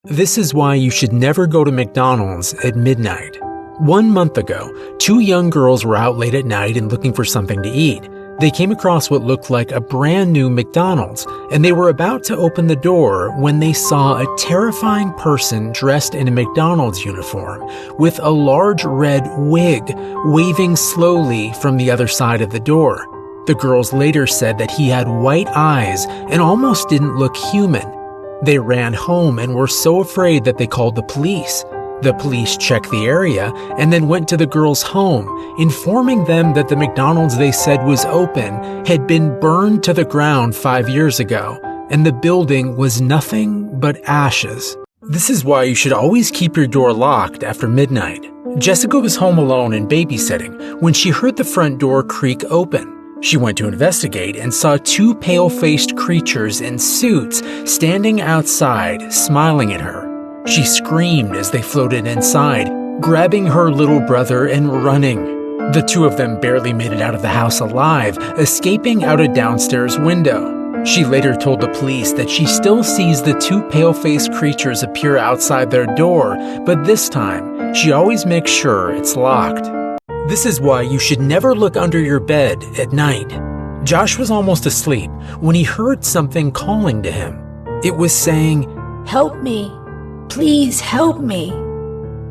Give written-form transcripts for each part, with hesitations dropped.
This is why you should never go to McDonald's at midnight. 1 month ago, 2 young girls were out late at night and looking for something to eat. They came across what looked like a brand new McDonald's, and they were about to open the door when they saw a terrifying person dressed in a McDonald's uniform with a large red wig waving slowly from the other side of the door. The girls later said that he had white eyes and almost didn't look human. They ran home and were so afraid that they called the police. The police checked the area and then went to the girls' home, informing them that the McDonald's they said was open had been burned to the ground 5 years ago, and the building was nothing but ashes. This is why you should always keep your door locked after midnight. Jessica was home alone and babysitting when she heard the front door creak open. She went to investigate and saw 2 pale-faced creatures in suits standing outside, smiling at her. She screamed as they floated inside, grabbing her little brother and running. The 2 of them barely made it out of the house alive, escaping out a downstairs window. She later told the police that she still sees the 2 pale-faced creatures appear outside their door, but this time, she always makes sure it's locked. This is why you should never look under your bed at night. Josh was almost asleep when he heard something calling to him. It was saying, "Help me. Please help me."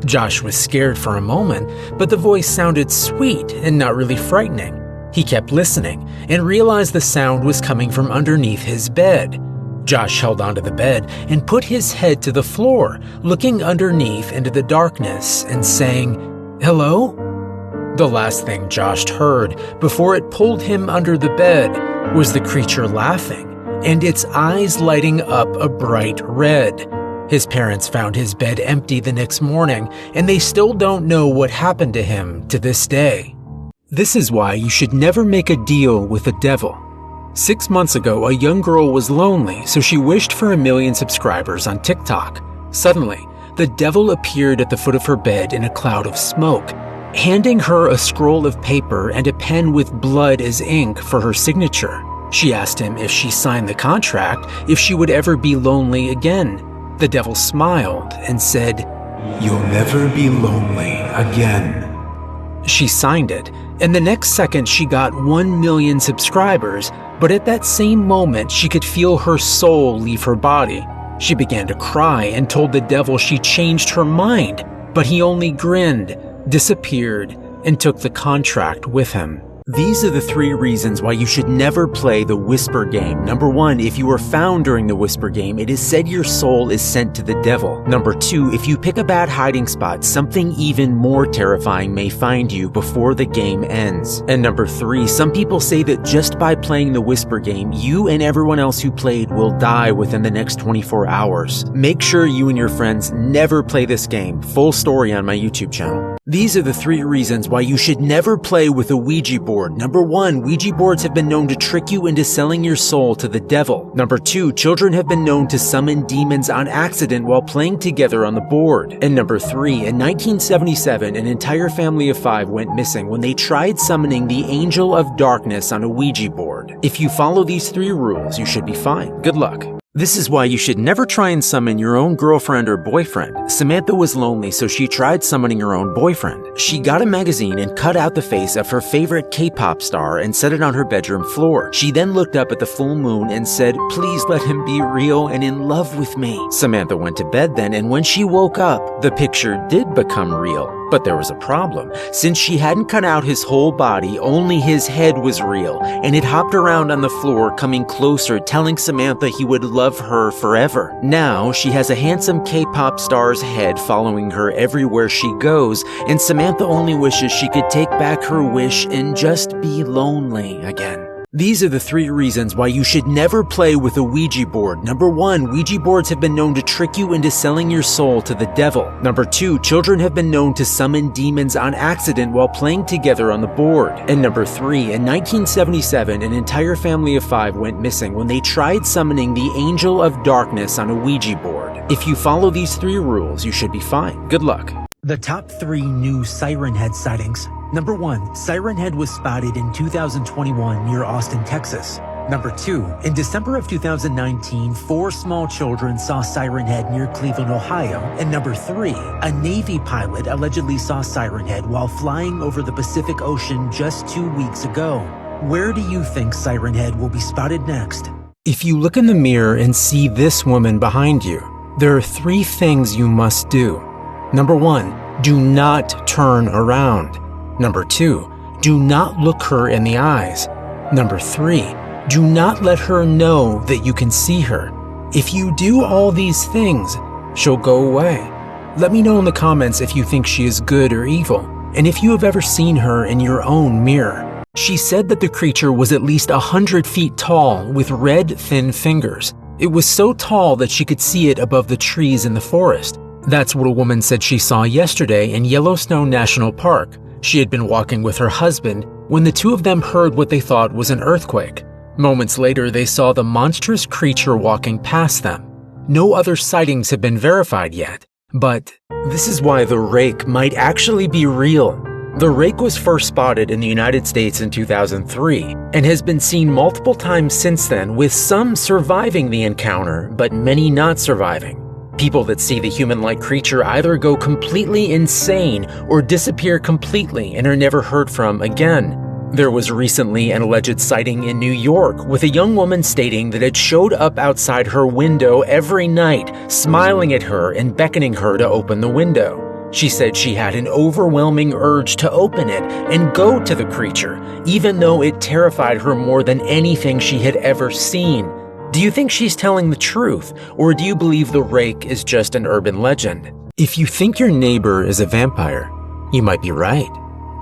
Josh was scared for a moment, but the voice sounded sweet and not really frightening. He kept listening and realized the sound was coming from underneath his bed. Josh held onto the bed and put his head to the floor, looking underneath into the darkness and saying, "Hello?" The last thing Josh heard before it pulled him under the bed was the creature laughing and its eyes lighting up a bright red. His parents found his bed empty the next morning, and they still don't know what happened to him to this day. This is why you should never make a deal with the devil. 6 months ago, a young girl was lonely, so she wished for 1 million subscribers on TikTok. Suddenly, the devil appeared at the foot of her bed in a cloud of smoke, handing her a scroll of paper and a pen with blood as ink for her signature. She asked him if she signed the contract, if she would ever be lonely again. The devil smiled and said, "You'll never be lonely again." She signed it, and the next second she got 1 million subscribers, but at that same moment she could feel her soul leave her body. She began to cry and told the devil she changed her mind, but he only grinned, disappeared, and took the contract with him. These are the 3 reasons why you should never play the Whisper game. Number 1, if you are found during the Whisper game, it is said your soul is sent to the devil. Number 2, if you pick a bad hiding spot, something even more terrifying may find you before the game ends. And number 3, some people say that just by playing the Whisper game, you and everyone else who played will die within the next 24 hours. Make sure you and your friends never play this game. Full story on my YouTube channel. These are the 3 reasons why you should never play with a Ouija board. Number 1, Ouija boards have been known to trick you into selling your soul to the devil. Number 2, children have been known to summon demons on accident while playing together on the board. And number 3, in 1977, an entire family of 5 went missing when they tried summoning the Angel of Darkness on a Ouija board. If you follow these 3 rules, you should be fine. Good luck. This is why you should never try and summon your own girlfriend or boyfriend. Samantha was lonely, so she tried summoning her own boyfriend. She got a magazine and cut out the face of her favorite K-pop star and set it on her bedroom floor. She then looked up at the full moon and said, "Please let him be real and in love with me." Samantha went to bed then, and when she woke up, the picture did become real. But there was a problem. Since she hadn't cut out his whole body, only his head was real, and it hopped around on the floor, coming closer, telling Samantha he would love her forever. Now, she has a handsome K-pop star's head following her everywhere she goes, and Samantha only wishes she could take back her wish and just be lonely again. These are the 3 reasons why you should never play with a Ouija board. Number 1, Ouija boards have been known to trick you into selling your soul to the devil. Number 2, children have been known to summon demons on accident while playing together on the board. And number 3, in 1977, an entire family of 5 went missing when they tried summoning the Angel of Darkness on a Ouija board. If you follow these 3 rules, you should be fine. Good luck. The top 3 new Siren Head sightings. Number 1, Siren Head was spotted in 2021 near Austin, Texas. Number 2. In December of 2019, 4 small children saw Siren Head near Cleveland, Ohio. And number 3. A Navy pilot allegedly saw Siren Head while flying over the Pacific Ocean just 2 weeks ago. Where do you think Siren Head will be spotted next? If you look in the mirror and see this woman behind you, there are 3 things you must do. Number 1, do not turn around. Number 2, do not look her in the eyes. Number 3, do not let her know that you can see her. If you do all these things, she'll go away. Let me know in the comments if you think she is good or evil, and if you have ever seen her in your own mirror. She said that the creature was at least 100 feet tall with red, thin fingers. It was so tall that she could see it above the trees in the forest. That's what a woman said she saw yesterday in Yellowstone National Park. She had been walking with her husband when the two of them heard what they thought was an earthquake. Moments later, they saw the monstrous creature walking past them. No other sightings have been verified yet, but this is why the rake might actually be real. The rake was first spotted in the United States in 2003 and has been seen multiple times since then, with some surviving the encounter, but many not surviving. People that see the human-like creature either go completely insane or disappear completely and are never heard from again. There was recently an alleged sighting in New York with a young woman stating that it showed up outside her window every night, smiling at her and beckoning her to open the window. She said she had an overwhelming urge to open it and go to the creature, even though it terrified her more than anything she had ever seen. Do you think she's telling the truth, or do you believe the rake is just an urban legend? If you think your neighbor is a vampire, you might be right.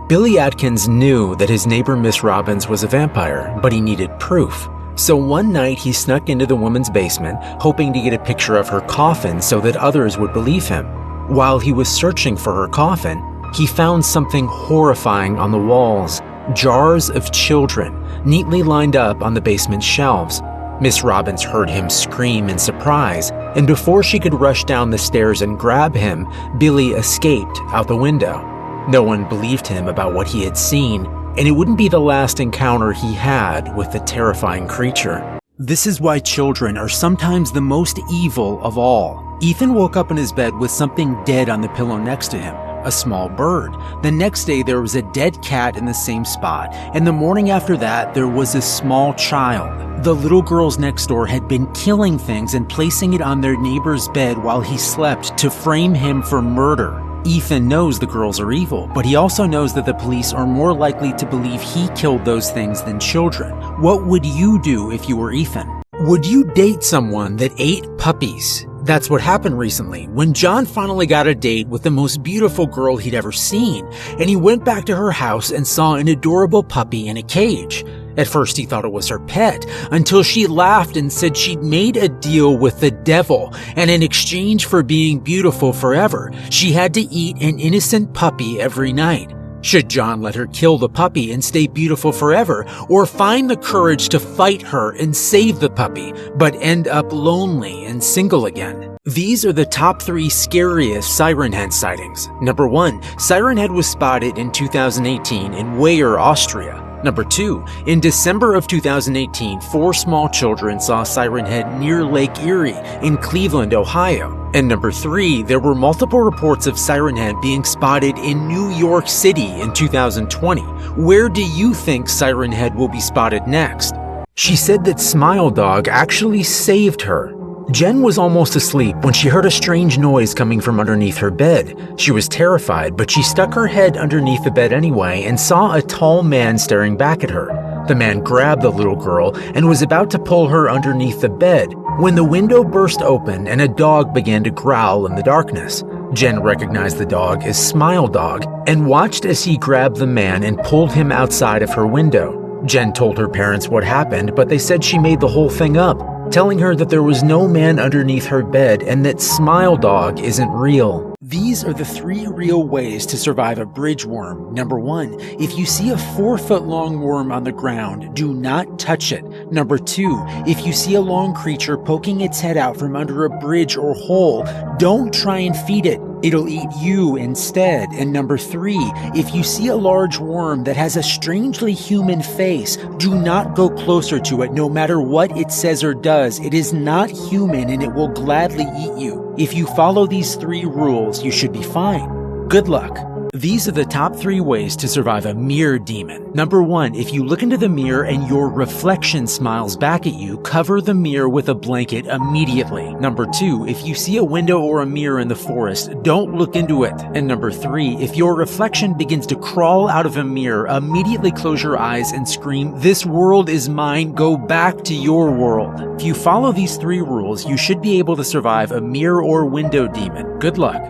Billy Atkins knew that his neighbor Miss Robbins was a vampire, but he needed proof. So one night he snuck into the woman's basement, hoping to get a picture of her coffin so that others would believe him. While he was searching for her coffin, he found something horrifying on the walls: jars of children, neatly lined up on the basement shelves. Miss Robbins heard him scream in surprise, and before she could rush down the stairs and grab him, Billy escaped out the window. No one believed him about what he had seen, and it wouldn't be the last encounter he had with the terrifying creature. This is why children are sometimes the most evil of all. Ethan woke up in his bed with something dead on the pillow next to him, a small bird. The next day there was a dead cat in the same spot, and the morning after that there was a small child. The little girls next door had been killing things and placing it on their neighbor's bed while he slept to frame him for murder. Ethan knows the girls are evil, but he also knows that the police are more likely to believe he killed those things than children. What would you do if you were Ethan? Would you date someone that ate puppies? That's what happened recently when John finally got a date with the most beautiful girl he'd ever seen, and he went back to her house and saw an adorable puppy in a cage. At first he thought it was her pet, until she laughed and said she'd made a deal with the devil, and in exchange for being beautiful forever, she had to eat an innocent puppy every night. Should John let her kill the puppy and stay beautiful forever, or find the courage to fight her and save the puppy, but end up lonely and single again? These are the top 3 scariest Siren Head sightings. Number 1, Siren Head was spotted in 2018 in Weyer, Austria. Number 2, in December of 2018, 4 small children saw Siren Head near Lake Erie in Cleveland, Ohio. And number 3, there were multiple reports of Siren Head being spotted in New York City in 2020. Where do you think Siren Head will be spotted next? She said that Smile Dog actually saved her. Jen was almost asleep when she heard a strange noise coming from underneath her bed. She was terrified, but she stuck her head underneath the bed anyway and saw a tall man staring back at her. The man grabbed the little girl and was about to pull her underneath the bed when the window burst open and a dog began to growl in the darkness. Jen recognized the dog as Smile Dog and watched as he grabbed the man and pulled him outside of her window. Jen told her parents what happened, but they said she made the whole thing up, telling her that there was no man underneath her bed and that Smile Dog isn't real. These are the 3 real ways to survive a bridge worm. Number 1, if you see a 4-foot-long worm on the ground, do not touch it. Number 2, if you see a long creature poking its head out from under a bridge or hole, don't try and feed it. it'll eat you instead. And number 3, if you see a large worm that has a strangely human face, do not go closer to it no matter what it says or does. It is not human and it will gladly eat you. If you follow these 3 rules, you should be fine. Good luck. These are the top 3 ways to survive a mirror demon. Number 1, if you look into the mirror and your reflection smiles back at you, cover the mirror with a blanket immediately. Number 2, if you see a window or a mirror in the forest, don't look into it. And number 3, if your reflection begins to crawl out of a mirror, immediately close your eyes and scream, "This world is mine, go back to your world." If you follow these 3 rules, you should be able to survive a mirror or window demon. Good luck.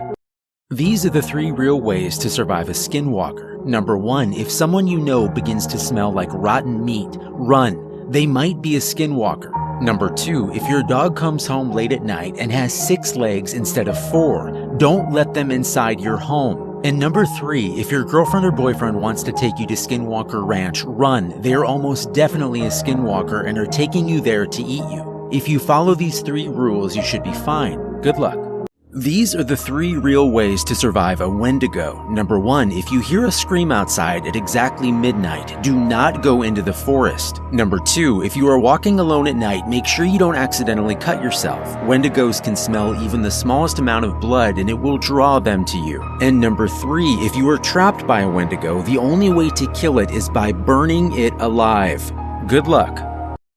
These are the 3 real ways to survive a skinwalker. Number 1, if someone you know begins to smell like rotten meat, run. They might be a skinwalker. Number 2, if your dog comes home late at night and has 6 legs instead of 4, don't let them inside your home. And number 3, if your girlfriend or boyfriend wants to take you to Skinwalker Ranch, run. They're almost definitely a skinwalker and are taking you there to eat you. If you follow these 3 rules, you should be fine. Good luck. These are the 3 real ways to survive a Wendigo. Number 1, if you hear a scream outside at exactly midnight, do not go into the forest. Number 2, if you are walking alone at night, make sure you don't accidentally cut yourself. Wendigos can smell even the smallest amount of blood and it will draw them to you. And number 3, if you are trapped by a Wendigo, the only way to kill it is by burning it alive. Good luck.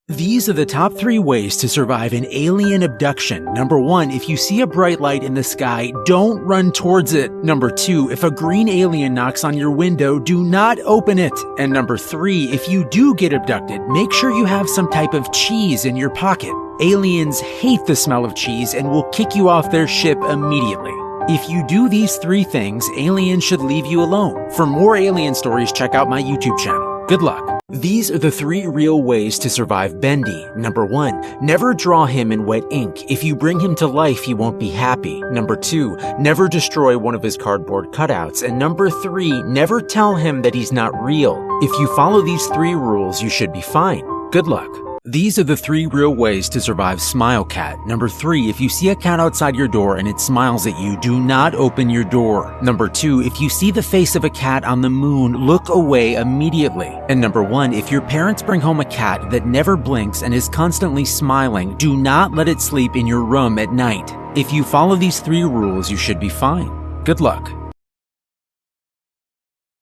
These are the top 3 ways to survive an alien abduction. Number 1, if you see a bright light in the sky, don't run towards it. Number 2, if a green alien knocks on your window, do not open it. And number 3, if you do get abducted, make sure you have some type of cheese in your pocket. Aliens hate the smell of cheese and will kick you off their ship immediately. If you do these 3 things, aliens should leave you alone. For more alien stories, check out my YouTube channel. Good luck. These are the 3 real ways to survive Bendy. Number 1, never draw him in wet ink. If you bring him to life, he won't be happy. Number 2, never destroy one of his cardboard cutouts. And number 3, never tell him that he's not real. If you follow these 3 rules, you should be fine. Good luck. These are the 3 real ways to survive Smile Cat. Number 3, if you see a cat outside your door and it smiles at you, do not open your door. Number 2, if you see the face of a cat on the moon, look away immediately. And number 1, if your parents bring home a cat that never blinks and is constantly smiling, do not let it sleep in your room at night. If you follow these 3 rules, you should be fine. Good luck.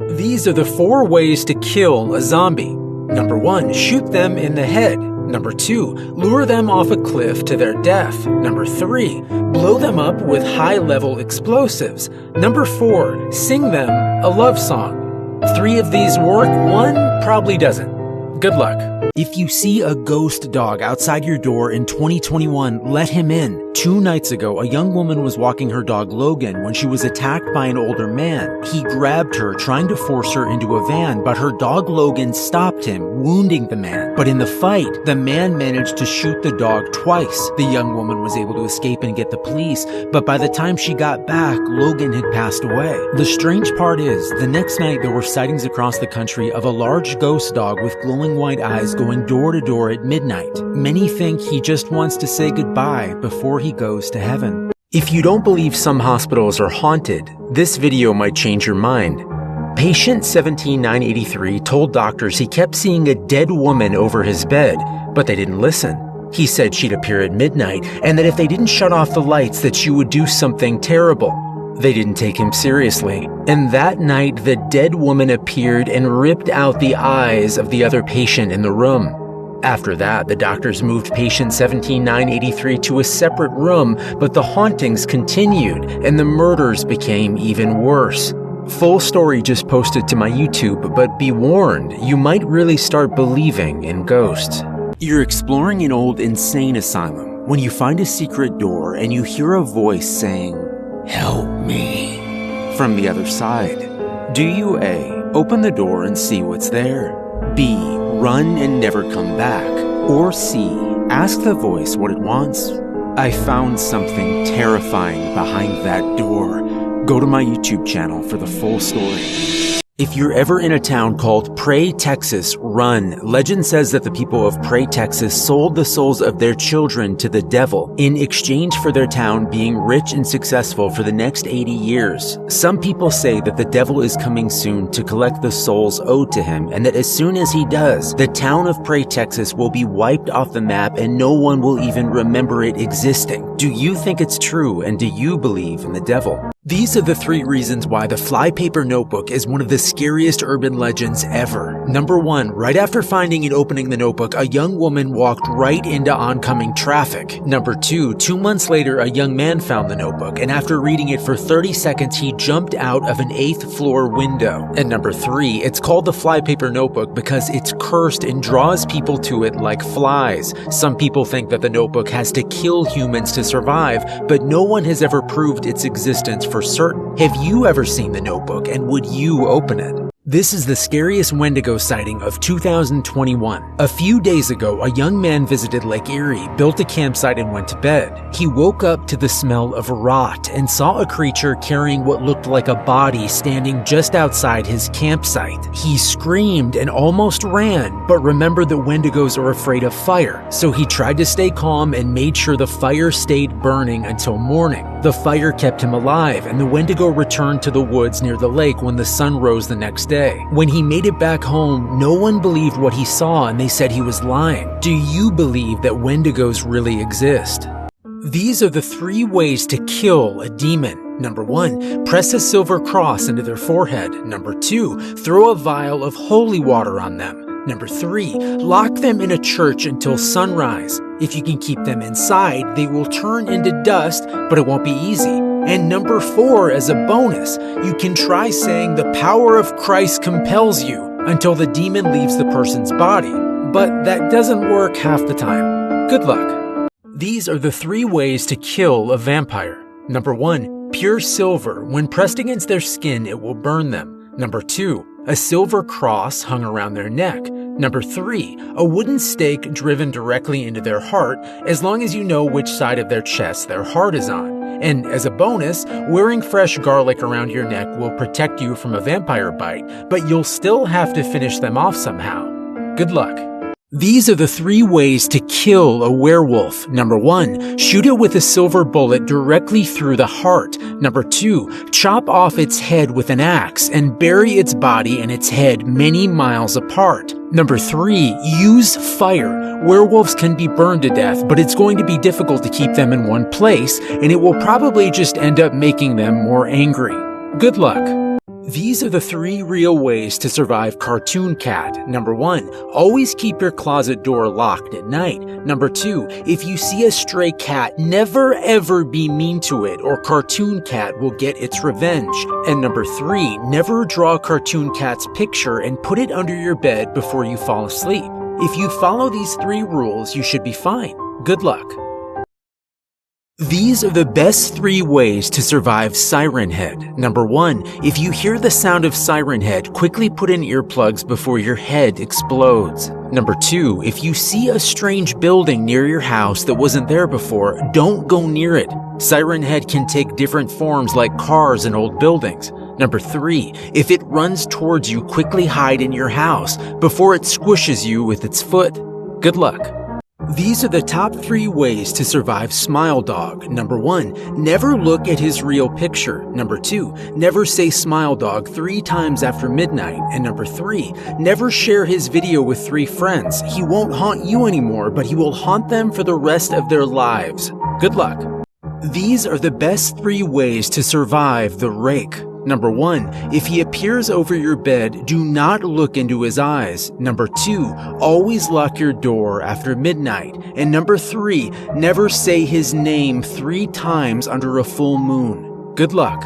These are the 4 ways to kill a zombie. Number 1, shoot them in the head. Number 2, lure them off a cliff to their death. Number 3, blow them up with high-level explosives. Number 4, sing them a love song. 3 of these work, 1 probably doesn't. Good luck. If you see a ghost dog outside your door in 2021, let him in. 2 nights ago, a young woman was walking her dog Logan when she was attacked by an older man. He grabbed her, trying to force her into a van, but her dog Logan stopped him, wounding the man. But in the fight, the man managed to shoot the dog twice. The young woman was able to escape and get the police, but by the time she got back, Logan had passed away. The strange part is, the next night there were sightings across the country of a large ghost dog with glowing white eyes going door to door at midnight. Many think he just wants to say goodbye before he goes to heaven. If you don't believe some hospitals are haunted, this video might change your mind. Patient 17983 told doctors he kept seeing a dead woman over his bed, but they didn't listen. He said she'd appear at midnight, and that if they didn't shut off the lights that she would do something terrible. They didn't take him seriously, and that night the dead woman appeared and ripped out the eyes of the other patient in the room. After that, the doctors moved patient 17983 to a separate room, but the hauntings continued, and the murders became even worse. Full story just posted to my YouTube, but be warned, you might really start believing in ghosts. You're exploring an old insane asylum when you find a secret door and you hear a voice saying, "Help me," from the other side. Do you A, open the door and see what's there? B, run and never come back? Or C, ask the voice what it wants? I found something terrifying behind that door. Go to my YouTube channel for the full story. If you're ever in a town called Prey, Texas, run. Legend says that the people of Prey, Texas sold the souls of their children to the devil in exchange for their town being rich and successful for the next 80 years. Some people say that the devil is coming soon to collect the souls owed to him, and that as soon as he does, the town of Prey, Texas will be wiped off the map and no one will even remember it existing. Do you think it's true, and do you believe in the devil? These are the 3 reasons why the Flypaper Notebook is one of the scariest urban legends ever. Number 1, right after finding and opening the notebook, a young woman walked right into oncoming traffic. Number 2, 2 months later, a young man found the notebook, and after reading it for 30 seconds, he jumped out of an 8th floor window. And number 3, it's called the Flypaper Notebook because it's cursed and draws people to it like flies. Some people think that the notebook has to kill humans to survive, but no one has ever proved its existence for certain. Have you ever seen the notebook, and would you open it? This is the scariest Wendigo sighting of 2021. A few days ago, a young man visited Lake Erie, built a campsite, and went to bed. He woke up to the smell of rot and saw a creature carrying what looked like a body standing just outside his campsite. He screamed and almost ran, but remembered that Wendigos are afraid of fire, so he tried to stay calm and made sure the fire stayed burning until morning. The fire kept him alive, and the Wendigo returned to the woods near the lake when the sun rose the next day. When he made it back home, no one believed what he saw and they said he was lying. Do you believe that Wendigos really exist? These are the 3 ways to kill a demon. Number 1, press a silver cross into their forehead. Number 2, throw a vial of holy water on them. Number 3, lock them in a church until sunrise. If you can keep them inside, they will turn into dust, but it won't be easy. And number 4, as a bonus, you can try saying the power of Christ compels you until the demon leaves the person's body. But that doesn't work half the time. Good luck. These are the 3 ways to kill a vampire. Number 1, pure silver. When pressed against their skin, it will burn them. Number 2, a silver cross hung around their neck. Number 3, a wooden stake driven directly into their heart, as long as you know which side of their chest their heart is on. And as a bonus, wearing fresh garlic around your neck will protect you from a vampire bite, but you'll still have to finish them off somehow. Good luck. These are the 3 ways to kill a werewolf. Number 1, shoot it with a silver bullet directly through the heart. Number 2, chop off its head with an axe and bury its body and its head many miles apart. Number 3, use fire. Werewolves can be burned to death, but it's going to be difficult to keep them in one place, and it will probably just end up making them more angry. Good luck. These are the 3 real ways to survive Cartoon Cat. Number 1, always keep your closet door locked at night. Number 2, if you see a stray cat, never ever be mean to it or Cartoon Cat will get its revenge. And number 3, never draw Cartoon Cat's picture and put it under your bed before you fall asleep. If you follow these 3 rules, you should be fine. Good luck. These are the best 3 ways to survive Siren Head. Number 1, if you hear the sound of Siren Head, quickly put in earplugs before your head explodes. Number 2, if you see a strange building near your house that wasn't there before, don't go near it. Siren Head can take different forms like cars and old buildings. Number 3, if it runs towards you, quickly hide in your house before it squishes you with its foot. Good luck. These are the top 3 ways to survive Smile Dog. Number 1, never look at his real picture. Number 2, never say Smile Dog 3 times after midnight. And number 3, never share his video with 3 friends. He won't haunt you anymore, but he will haunt them for the rest of their lives. Good luck. These are the best 3 ways to survive the Rake. Number 1, if he appears over your bed, do not look into his eyes. Number 2, always lock your door after midnight. And number 3, never say his name 3 times under a full moon. Good luck.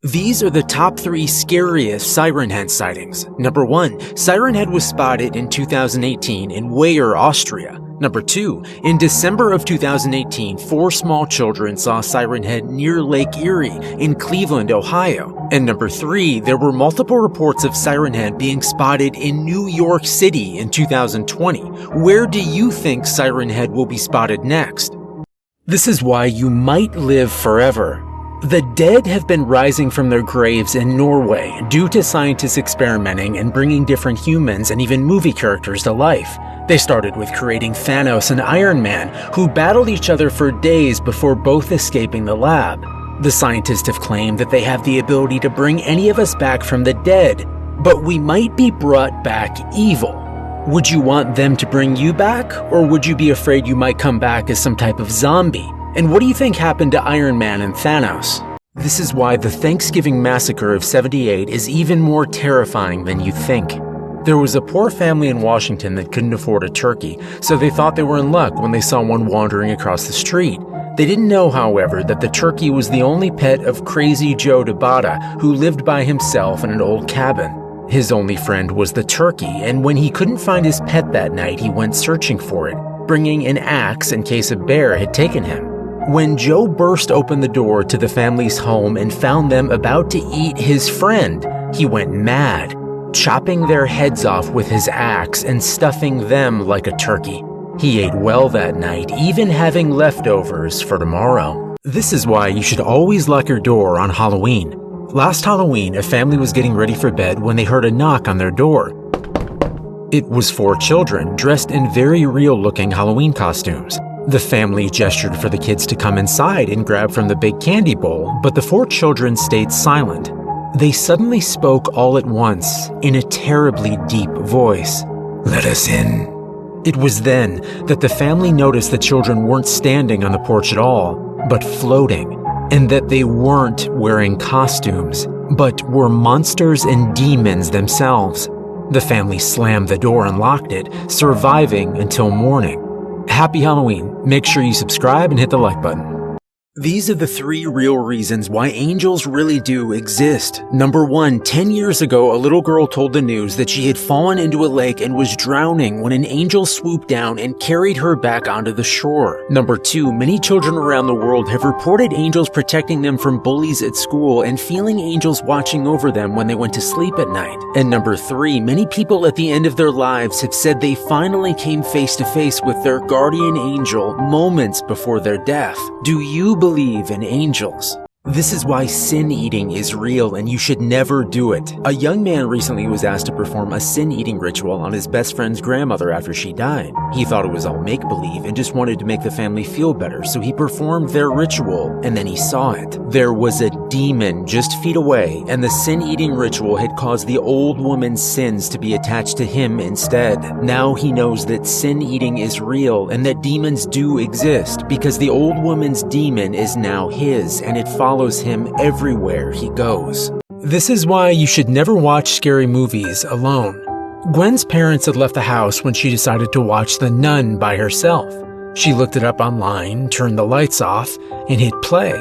These are the top 3 scariest Siren Head sightings. Number 1, Siren Head was spotted in 2018 in Weyer, Austria. Number 2, in December of 2018, 4 small children saw Siren Head near Lake Erie in Cleveland, Ohio. And number 3, there were multiple reports of Siren Head being spotted in New York City in 2020. Where do you think Siren Head will be spotted next? This is why you might live forever. The dead have been rising from their graves in Norway due to scientists experimenting and bringing different humans and even movie characters to life. They started with creating Thanos and Iron Man, who battled each other for days before both escaping the lab. The scientists have claimed that they have the ability to bring any of us back from the dead, but we might be brought back evil. Would you want them to bring you back, or would you be afraid you might come back as some type of zombie? And what do you think happened to Iron Man and Thanos? This is why the Thanksgiving Massacre of '78 is even more terrifying than you think. There was a poor family in Washington that couldn't afford a turkey, so they thought they were in luck when they saw one wandering across the street. They didn't know, however, that the turkey was the only pet of Crazy Joe DeBata, who lived by himself in an old cabin. His only friend was the turkey, and when he couldn't find his pet that night, he went searching for it, bringing an axe in case a bear had taken him. When Joe burst open the door to the family's home and found them about to eat his friend, he went mad, chopping their heads off with his axe and stuffing them like a turkey. He ate well that night, even having leftovers for tomorrow. This is why you should always lock your door on Halloween. Last Halloween, a family was getting ready for bed when they heard a knock on their door. It was 4 children dressed in very real-looking Halloween costumes. The family gestured for the kids to come inside and grab from the big candy bowl, but the 4 children stayed silent. They suddenly spoke all at once, in a terribly deep voice. Let us in. It was then that the family noticed the children weren't standing on the porch at all, but floating, and that they weren't wearing costumes, but were monsters and demons themselves. The family slammed the door and locked it, surviving until morning. Happy Halloween. Make sure you subscribe and hit the like button. These are the 3 real reasons why angels really do exist. Number 1, 10 years ago, a little girl told the news that she had fallen into a lake and was drowning when an angel swooped down and carried her back onto the shore. Number 2, many children around the world have reported angels protecting them from bullies at school and feeling angels watching over them when they went to sleep at night. And number 3, many people at the end of their lives have said they finally came face to face with their guardian angel moments before their death. Do you believe in angels? This is why sin eating is real and you should never do it. A young man recently was asked to perform a sin eating ritual on his best friend's grandmother after she died. He thought it was all make-believe and just wanted to make the family feel better, so he performed their ritual and then he saw it. There was a demon just feet away, and the sin eating ritual had caused the old woman's sins to be attached to him instead. Now he knows that sin eating is real and that demons do exist because the old woman's demon is now his and it follows him everywhere he goes. This is why you should never watch scary movies alone. Gwen's parents had left the house when she decided to watch The Nun by herself. She looked it up online, turned the lights off, and hit play.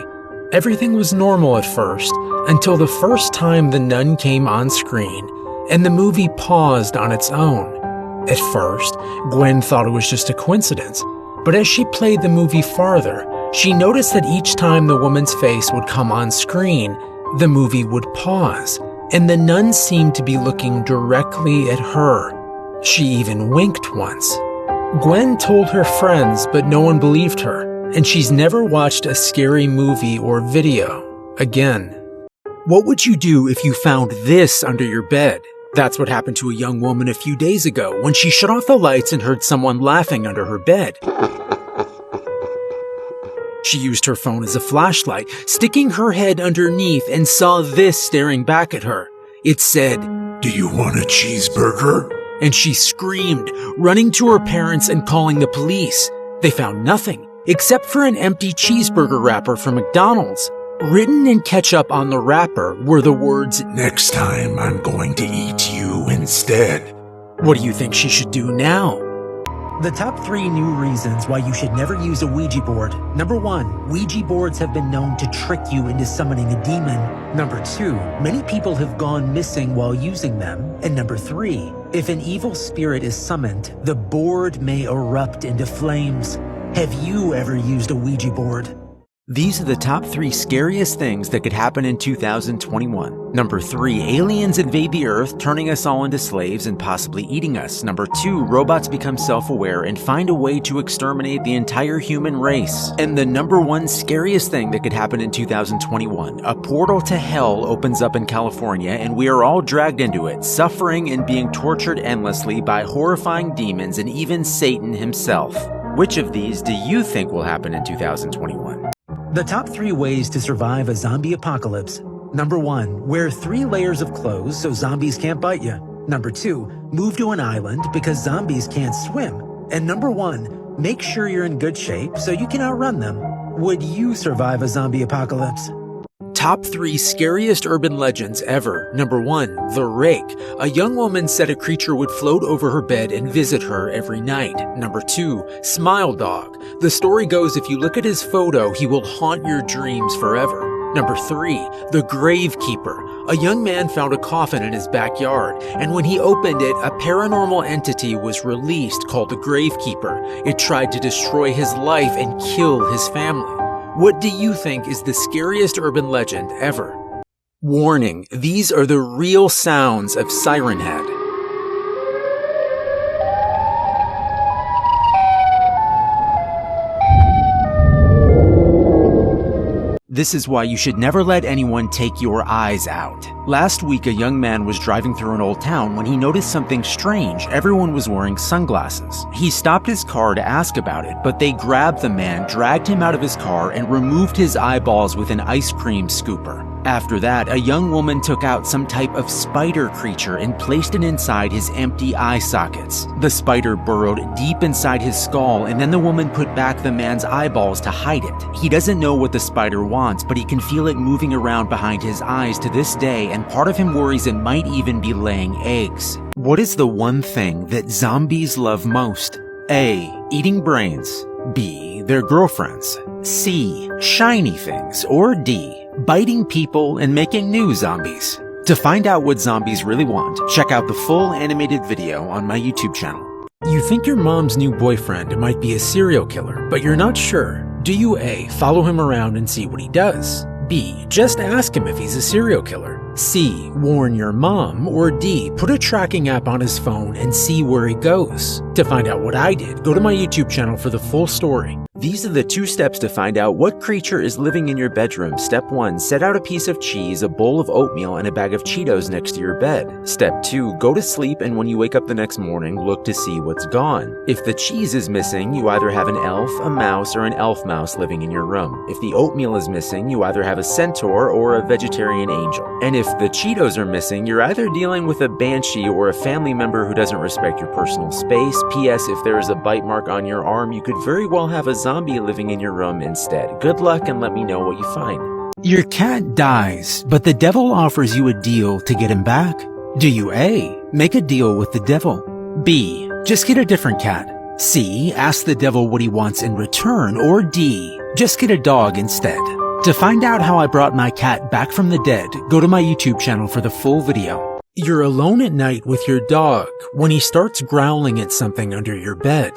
Everything was normal at first, until the first time The Nun came on screen, and the movie paused on its own. At first, Gwen thought it was just a coincidence, but as she played the movie farther, she noticed that each time the woman's face would come on screen, the movie would pause, and the nun seemed to be looking directly at her. She even winked once. Gwen told her friends, but no one believed her, and she's never watched a scary movie or video again. What would you do if you found this under your bed? That's what happened to a young woman a few days ago when she shut off the lights and heard someone laughing under her bed. She used her phone as a flashlight, sticking her head underneath, and saw this staring back at her. It said, "Do you want a cheeseburger?" And she screamed, running to her parents and calling the police. They found nothing, except for an empty cheeseburger wrapper from McDonald's. Written in ketchup on the wrapper were the words, "Next time I'm going to eat you instead." What do you think she should do now? The top 3 new reasons why you should never use a Ouija board. Number 1, Ouija boards have been known to trick you into summoning a demon. Number 2, many people have gone missing while using them. And number 3, if an evil spirit is summoned, the board may erupt into flames. Have you ever used a Ouija board? These are the top 3 scariest things that could happen in 2021. Number 3, aliens invade the Earth, turning us all into slaves and possibly eating us. Number 2, robots become self-aware and find a way to exterminate the entire human race. And the number 1 scariest thing that could happen in 2021, a portal to hell opens up in California and we are all dragged into it, suffering and being tortured endlessly by horrifying demons and even Satan himself. Which of these do you think will happen in 2021? The top 3 ways to survive a zombie apocalypse. Number 1, wear 3 layers of clothes so zombies can't bite you. Number 2, move to an island because zombies can't swim. And number 1, make sure you're in good shape so you can outrun them. Would you survive a zombie apocalypse? Top 3 scariest urban legends ever. Number 1, the rake. A young woman said a creature would float over her bed and visit her every night. Number 2, Smile Dog. The story goes if you look at his photo, he will haunt your dreams forever. Number 3, the Gravekeeper. A young man found a coffin in his backyard, and when he opened it, a paranormal entity was released called the Gravekeeper. It tried to destroy his life and kill his family. What do you think is the scariest urban legend ever? Warning, these are the real sounds of Siren Head. This is why you should never let anyone take your eyes out. Last week, a young man was driving through an old town when he noticed something strange. Everyone was wearing sunglasses. He stopped his car to ask about it, but they grabbed the man, dragged him out of his car, and removed his eyeballs with an ice cream scooper. After that, a young woman took out some type of spider creature and placed it inside his empty eye sockets. The spider burrowed deep inside his skull, and then the woman put back the man's eyeballs to hide it. He doesn't know what the spider wants, but he can feel it moving around behind his eyes to this day, and part of him worries it might even be laying eggs. What is the one thing that zombies love most? A. Eating brains. B. Their girlfriends. C. Shiny things. Or D. Biting people and making new zombies. To find out what zombies really want, check out the full animated video on my YouTube channel. You think your mom's new boyfriend might be a serial killer, but you're not sure. Do you A. Follow him around and see what he does? B. Just ask him if he's a serial killer? C. Warn your mom? Or D. Put a tracking app on his phone and see where he goes? To find out what I did, go to my YouTube channel for the full story. These are the 2 steps to find out what creature is living in your bedroom. Step 1, set out a piece of cheese, a bowl of oatmeal, and a bag of Cheetos next to your bed. Step 2, go to sleep, and when you wake up the next morning, look to see what's gone. If the cheese is missing, you either have an elf, a mouse, or an elf mouse living in your room. If the oatmeal is missing, you either have a centaur or a vegetarian angel. And if the Cheetos are missing, you're either dealing with a banshee or a family member who doesn't respect your personal space. P.S. If there is a bite mark on your arm, you could very well have a zombie living in your room instead. Good luck and let me know what you find. Your cat dies, but the devil offers you a deal to get him back. Do you A. Make a deal with the devil? B. Just get a different cat? C. Ask the devil what he wants in return? Or D. Just get a dog instead? To find out how I brought my cat back from the dead, go to my YouTube channel for the full video. You're alone at night with your dog when he starts growling at something under your bed.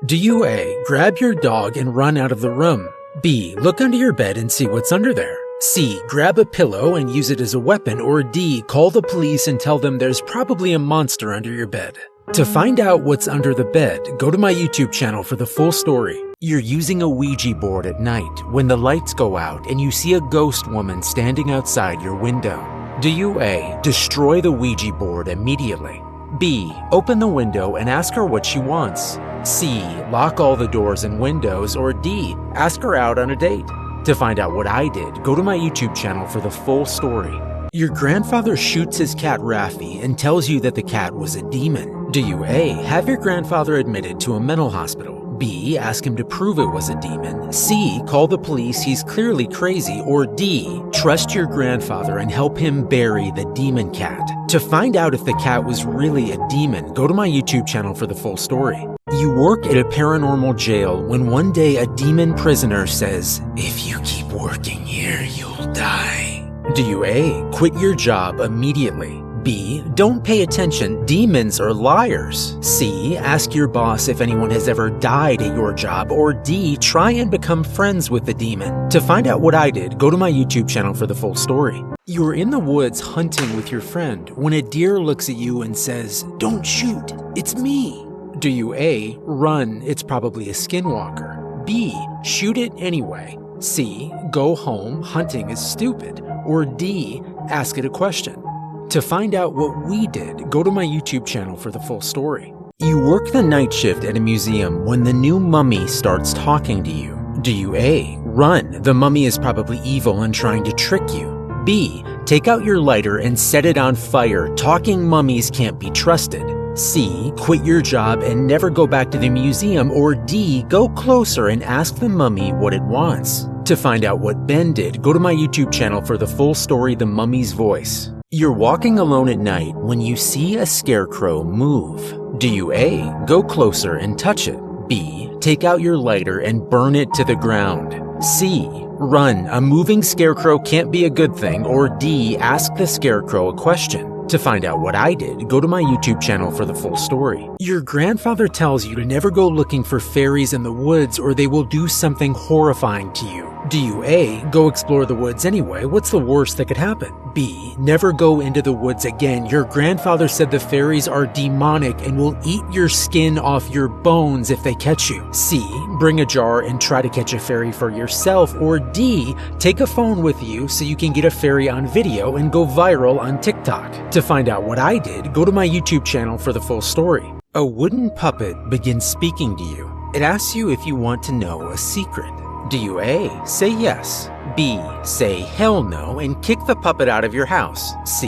Do you A. Grab your dog and run out of the room? B. Look under your bed and see what's under there? C. Grab a pillow and use it as a weapon? Or D. Call the police and tell them there's probably a monster under your bed? To find out what's under the bed, go to my YouTube channel for the full story. You're using a Ouija board at night when the lights go out and you see a ghost woman standing outside your window. Do you A. Destroy the Ouija board immediately? B. Open the window and ask her what she wants? C. Lock all the doors and windows? Or D. Ask her out on a date? To find out what I did, go to my YouTube channel for the full story. Your grandfather shoots his cat Raffi and tells you that the cat was a demon. Do you A. Have your grandfather admitted to a mental hospital? B. Ask him to prove it was a demon? C. Call the police, he's clearly crazy? Or D. Trust your grandfather and help him bury the demon cat? To find out if the cat was really a demon, go to my YouTube channel for the full story. You work at a paranormal jail when one day a demon prisoner says, "If you keep working here, you'll die." Do you A. Quit your job immediately? B. Don't pay attention, demons are liars. C. Ask your boss if anyone has ever died at your job. Or D. Try and become friends with the demon. To find out what I did, go to my YouTube channel for the full story. You're in the woods hunting with your friend when a deer looks at you and says, "Don't shoot, it's me." Do you A. Run, it's probably a skinwalker. B. Shoot it anyway. C. Go home, hunting is stupid. Or D. Ask it a question. To find out what we did, go to my YouTube channel for the full story. You work the night shift at a museum when the new mummy starts talking to you. Do you A. Run, the mummy is probably evil and trying to trick you. B. Take out your lighter and set it on fire, talking mummies can't be trusted. C. Quit your job and never go back to the museum. Or D. Go closer and ask the mummy what it wants. To find out what Ben did, go to my YouTube channel for the full story, The Mummy's Voice. You're walking alone at night when you see a scarecrow move. Do you A. Go closer and touch it? B. Take out your lighter and burn it to the ground. C. Run, a moving scarecrow can't be a good thing. Or D. Ask the scarecrow a question. To find out what I did, go to my YouTube channel for the full story. Your grandfather tells you to never go looking for fairies in the woods or they will do something horrifying to you. Do you A. Go explore the woods anyway? What's the worst that could happen? B. Never go into the woods again. Your grandfather said the fairies are demonic and will eat your skin off your bones if they catch you. C. Bring a jar and try to catch a fairy for yourself. Or D. Take a phone with you so you can get a fairy on video and go viral on TikTok. To find out what I did, go to my YouTube channel for the full story. A wooden puppet begins speaking to you. It asks you if you want to know a secret. Do you A. Say yes? B. Say hell no and kick the puppet out of your house? C.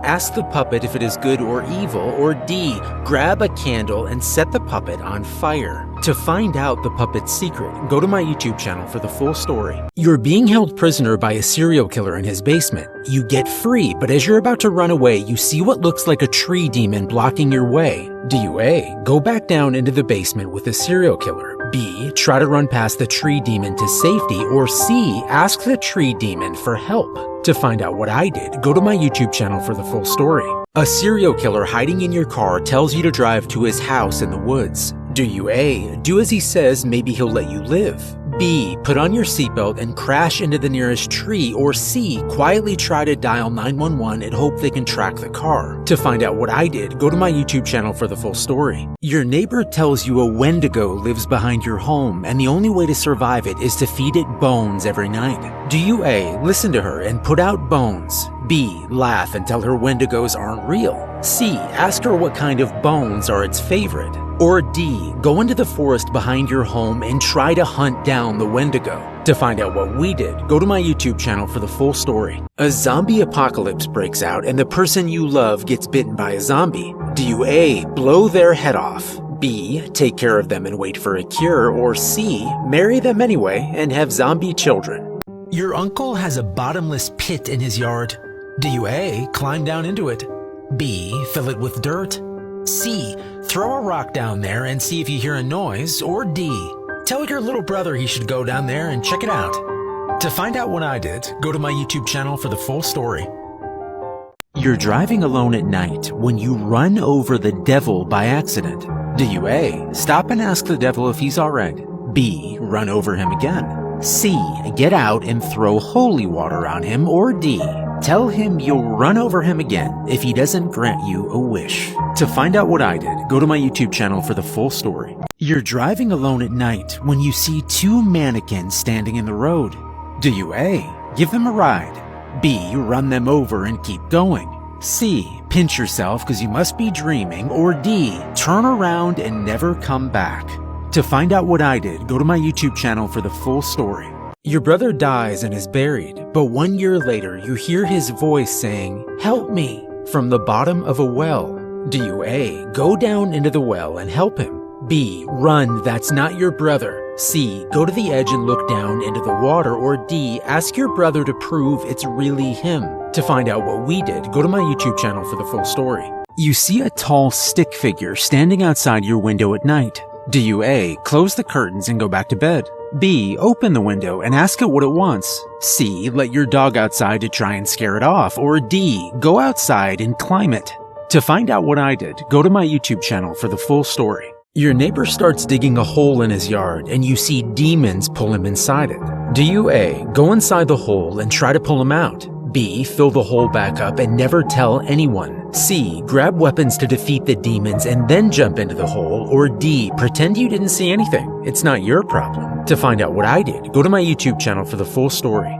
Ask the puppet if it is good or evil? Or D. Grab a candle and set the puppet on fire? To find out the puppet's secret, go to my YouTube channel for the full story. You're being held prisoner by a serial killer in his basement. You get free, but as you're about to run away, you see what looks like a tree demon blocking your way. Do you A. Go back down into the basement with the serial killer? B. Try to run past the tree demon to safety? Or C. Ask the tree demon for help? To find out what I did, go to my YouTube channel for the full story. A serial killer hiding in your car tells you to drive to his house in the woods. Do you A. Do as he says, maybe he'll let you live? B. Put on your seatbelt and crash into the nearest tree? Or C. Quietly try to dial 911 and hope they can track the car? To find out what I did, go to my YouTube channel for the full story. Your neighbor tells you a Wendigo lives behind your home and the only way to survive it is to feed it bones every night. Do you A. Listen to her and put out bones? B. Laugh and tell her Wendigos aren't real? C. Ask her what kind of bones are its favorite? Or D. Go into the forest behind your home and try to hunt down the Wendigo? To find out what we did, go to my YouTube channel for the full story. A zombie apocalypse breaks out and the person you love gets bitten by a zombie. Do you A. Blow their head off? B. Take care of them and wait for a cure? Or C. Marry them anyway and have zombie children? Your uncle has a bottomless pit in his yard. Do you A. Climb down into it? B. Fill it with dirt? C. Throw a rock down there and see if you hear a noise? Or D. Tell your little brother he should go down there and check it out? To find out what I did, go to my YouTube channel for the full story. You're driving alone at night when you run over the devil by accident. Do you A. Stop and ask the devil if he's alright? B. Run over him again? C. Get out and throw holy water on him? Or D. Tell him you'll run over him again if he doesn't grant you a wish? To find out what I did, go to my YouTube channel for the full story. You're driving alone at night when you see two mannequins standing in the road. Do you A. Give them a ride? B. Run them over and keep going? C. Pinch yourself because you must be dreaming? Or D. Turn around and never come back? To find out what I did, go to my YouTube channel for the full story. Your brother dies and is buried, but 1 year later you hear his voice saying, "Help me," from the bottom of a well. Do you A. Go down into the well and help him? B. Run, that's not your brother? C. Go to the edge and look down into the water? Or D. Ask your brother to prove it's really him? To find out what we did, go to my YouTube channel for the full story. You see a tall stick figure standing outside your window at night. Do you A. Close the curtains and go back to bed? B. Open the window and ask it what it wants. C. Let your dog outside to try and scare it off. Or D. Go outside and climb it. To find out what I did, go to my YouTube channel for the full story. Your neighbor starts digging a hole in his yard and you see demons pull him inside it. Do you A. Go inside the hole and try to pull him out? B. Fill the hole back up and never tell anyone? C. Grab weapons to defeat the demons and then jump into the hole? Or D. Pretend you didn't see anything? It's not your problem. To find out what I did, go to my YouTube channel for the full story.